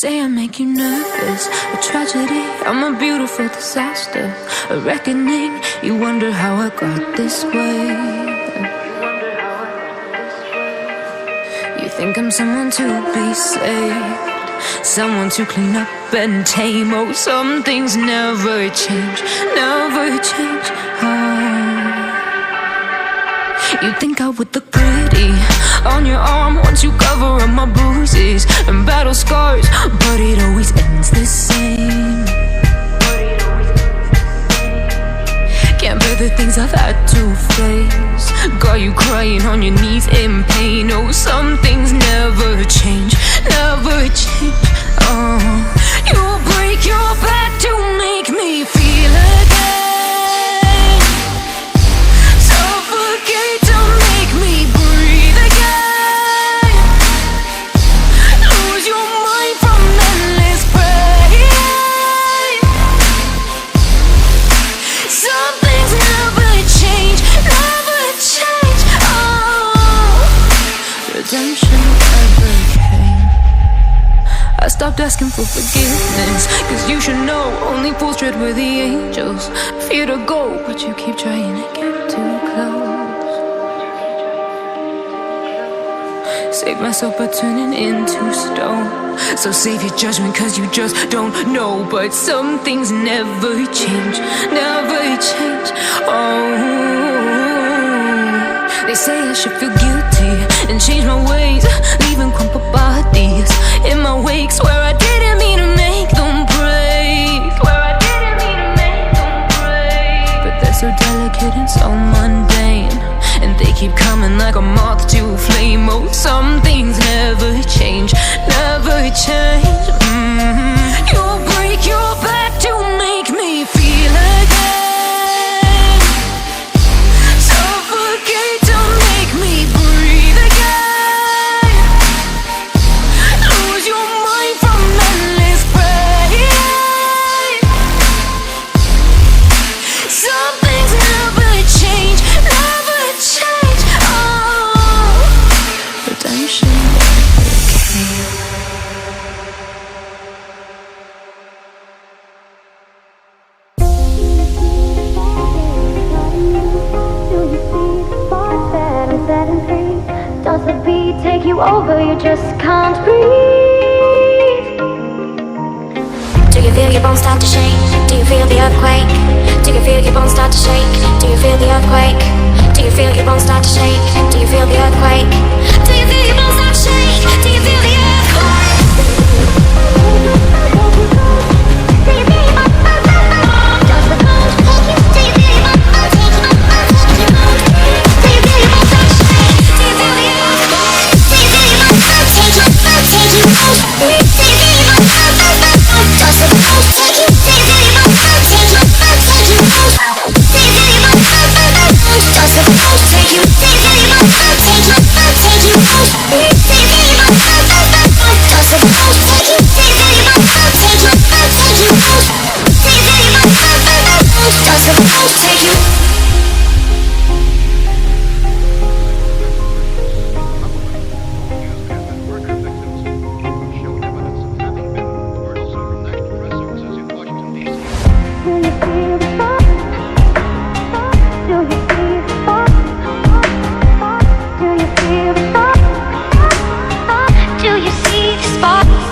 say I make you nervous, a tragedy, I'm a beautiful disaster, a reckoning. You wonder how I got this way. You think I'm someone to be saved, someone to clean up and tame. Oh, some things never change, never change. You think I would look pretty on your arm once you cover up my bruises and battle scars, but it always ends the same. Can't bear the things I've had to face, got you crying on your knees in pain. Oh, some things never change, never change. Oh, you'll break your back to make me feel again, suffocate to make me breathe again, lose your mind from endless pain. Some things never change, never change. Oh, redemption never came. I stopped asking for forgiveness, cause you should know only fools tread where the angels fear to go, but you keep trying to get too close. Save myself by turning into stone, so save your judgment cause you just don't know. But some things never change, never change. Oh, they say I should feel guilty and change my ways, leaving crumpled bodies in my wake. Swear I didn't mean to make them break, swear I didn't mean to make them break. But they're so delicate and so mundane, and they keep coming like a moth to a flame. Oh, some things never change, never change. You'll break your back to make me feel again, suffocate to make me breathe again, lose your mind from endless pain. Some things never change, never change. Oh, redemption never came. Does the beat take you over? You just can't breathe. Do you feel your bones start to shake? Do you feel the earthquake? Do you feel your bones start to shake? Do you feel the earthquake? Do you feel your bones start to shake? Do you feel the earthquake? Do you feel your bones start to shake?